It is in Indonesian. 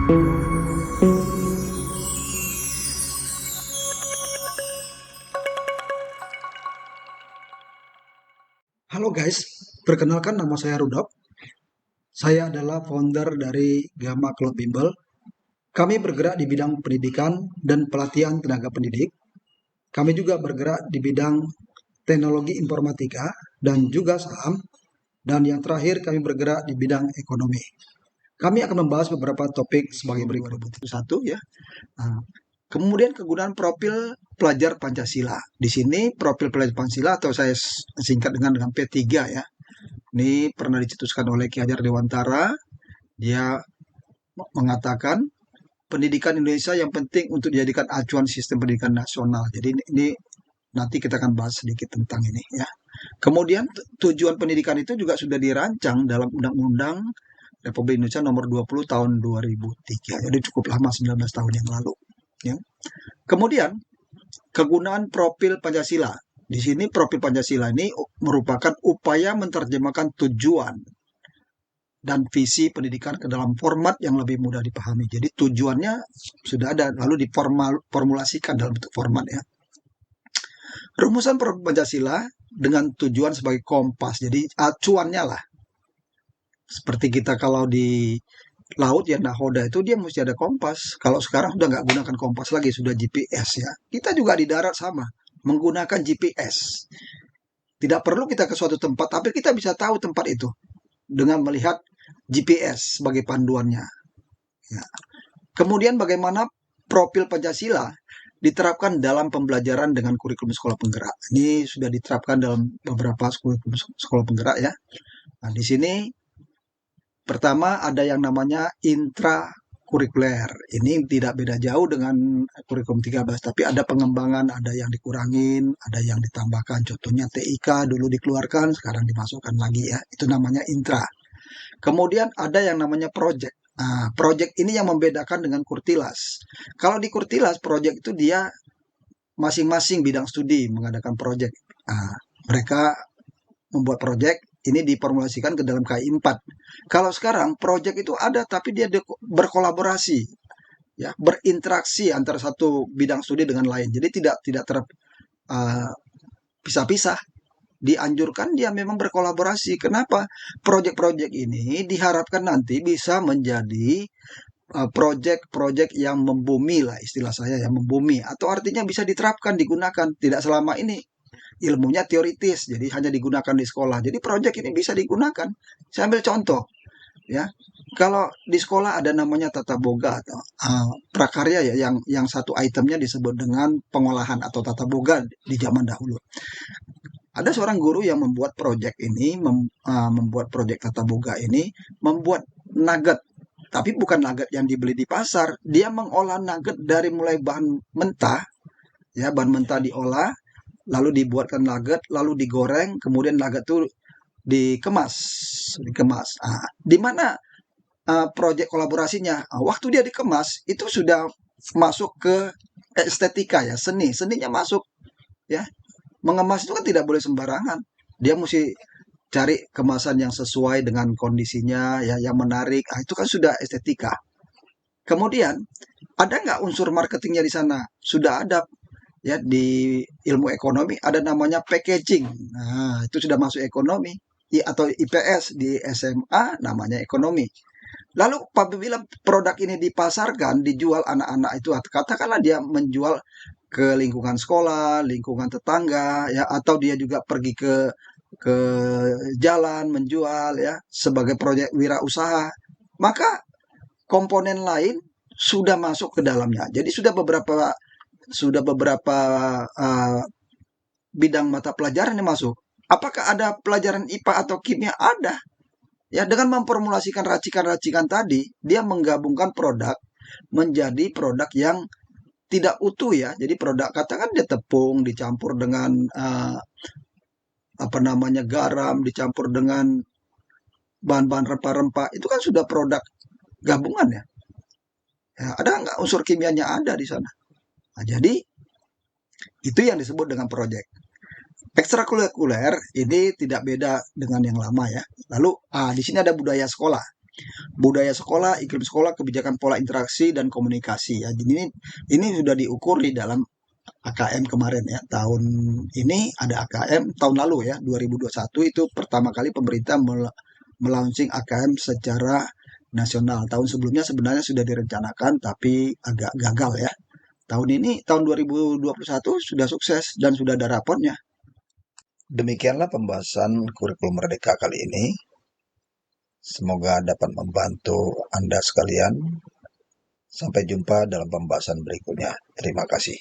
Halo guys, perkenalkan nama saya Rudolf. Saya adalah founder dari Gamma Cloud Bimbel. Kami bergerak di bidang pendidikan dan pelatihan tenaga pendidik. Kami juga bergerak di bidang teknologi informatika dan juga saham. Dan yang terakhir kami bergerak di bidang ekonomi. Kami akan membahas beberapa topik sebagai berikut. Satu ya. Nah, kemudian kegunaan profil pelajar Pancasila. Di sini profil pelajar Pancasila atau saya singkat dengan P3 ya. Ini pernah dicetuskan oleh Ki Hajar Dewantara. Dia mengatakan pendidikan Indonesia yang penting untuk dijadikan acuan sistem pendidikan nasional. Jadi ini nanti kita akan bahas sedikit tentang ini ya. Kemudian tujuan pendidikan itu juga sudah dirancang dalam Undang-Undang Republik Indonesia nomor 20 tahun 2003. Jadi cukup lama, 19 tahun yang lalu ya. Kemudian kegunaan profil Pancasila. Di sini profil Pancasila ini merupakan upaya menerjemahkan tujuan dan visi pendidikan ke dalam format yang lebih mudah dipahami. Jadi tujuannya sudah ada, lalu diformulasikan dalam bentuk format ya. Rumusan Pancasila dengan tujuan sebagai kompas, jadi acuannya lah. Seperti kita kalau di laut ya nahoda itu dia mesti ada kompas. Kalau sekarang sudah nggak gunakan kompas lagi, sudah GPS ya. Kita juga di darat sama, menggunakan GPS. Tidak perlu kita ke suatu tempat, tapi kita bisa tahu tempat itu dengan melihat GPS sebagai panduannya. Ya. Kemudian bagaimana profil Pancasila diterapkan dalam pembelajaran dengan kurikulum sekolah penggerak. Ini sudah diterapkan dalam beberapa kurikulum sekolah penggerak ya. Nah, di sini pertama ada yang namanya intrakurikuler. Ini tidak beda jauh dengan kurikulum 13, tapi ada pengembangan, ada yang dikurangin, ada yang ditambahkan. Contohnya TIK dulu dikeluarkan, sekarang dimasukkan lagi ya. Itu namanya intra. Kemudian ada yang namanya project. Nah, project ini yang membedakan dengan Kurtilas. Kalau di Kurtilas, project itu dia masing-masing bidang studi mengadakan project. Nah, mereka membuat project, ini diformulasikan ke dalam KI 4. Kalau sekarang, project itu ada, tapi dia berkolaborasi, ya, berinteraksi antara satu bidang studi dengan lain. Jadi tidak terpisah-pisah. Dianjurkan dia memang berkolaborasi. Kenapa? Proyek-proyek ini diharapkan nanti bisa menjadi proyek-proyek yang membumi lah, istilah saya yang membumi, atau artinya bisa diterapkan, digunakan. Tidak selama ini ilmunya teoritis, jadi hanya digunakan di sekolah. Jadi proyek ini bisa digunakan. Saya ambil contoh ya. Kalau di sekolah ada namanya tata boga atau prakarya ya, yang satu itemnya disebut dengan pengolahan atau tata boga di zaman dahulu. Ada seorang guru yang membuat proyek ini, membuat proyek tata boga ini, membuat nugget. Tapi bukan nugget yang dibeli di pasar. Dia mengolah nugget dari mulai bahan mentah, ya bahan mentah diolah, lalu dibuatkan nugget, lalu digoreng, kemudian nugget itu dikemas. Di mana proyek kolaborasinya? Waktu dia dikemas itu sudah masuk ke estetika ya, seninya masuk ya. Mengemas itu kan tidak boleh sembarangan. Dia mesti cari kemasan yang sesuai dengan kondisinya, ya, yang menarik. Itu kan sudah estetika. Kemudian ada nggak unsur marketingnya di sana? Sudah ada ya di ilmu ekonomi ada namanya packaging. Nah, itu sudah masuk ekonomi atau IPS di SMA namanya ekonomi. Lalu apabila produk ini dipasarkan, dijual anak-anak itu, katakanlah dia menjual ke lingkungan sekolah, lingkungan tetangga, ya, atau dia juga pergi ke jalan menjual, ya, sebagai proyek wirausaha, maka komponen lain sudah masuk ke dalamnya. Jadi sudah beberapa uh, bidang mata pelajaran yang masuk. Apakah ada pelajaran IPA atau kimia? Ada. Ya, dengan memformulasikan racikan-racikan tadi, dia menggabungkan produk menjadi produk yang tidak utuh ya. Jadi produk katakan dia tepung dicampur dengan apa namanya garam, dicampur dengan bahan-bahan rempah-rempah. Itu kan sudah produk gabungan ya. Ya, ada nggak unsur kimianya ada di sana. Nah, jadi itu yang disebut dengan proyek. Ekstrakurikuler ini tidak beda dengan yang lama ya. Lalu di sini ada budaya sekolah. budaya sekolah, iklim sekolah, kebijakan pola interaksi dan komunikasi ya. Jadi ini sudah diukur di dalam AKM kemarin ya. Tahun ini ada AKM, tahun lalu ya 2021 itu pertama kali pemerintah melaunching AKM secara nasional. Tahun sebelumnya sebenarnya sudah direncanakan tapi agak gagal ya. Tahun ini tahun 2021 sudah sukses dan sudah ada raportnya. Demikianlah pembahasan kurikulum Merdeka kali ini. Semoga dapat membantu Anda sekalian. Sampai jumpa dalam pembahasan berikutnya. Terima kasih.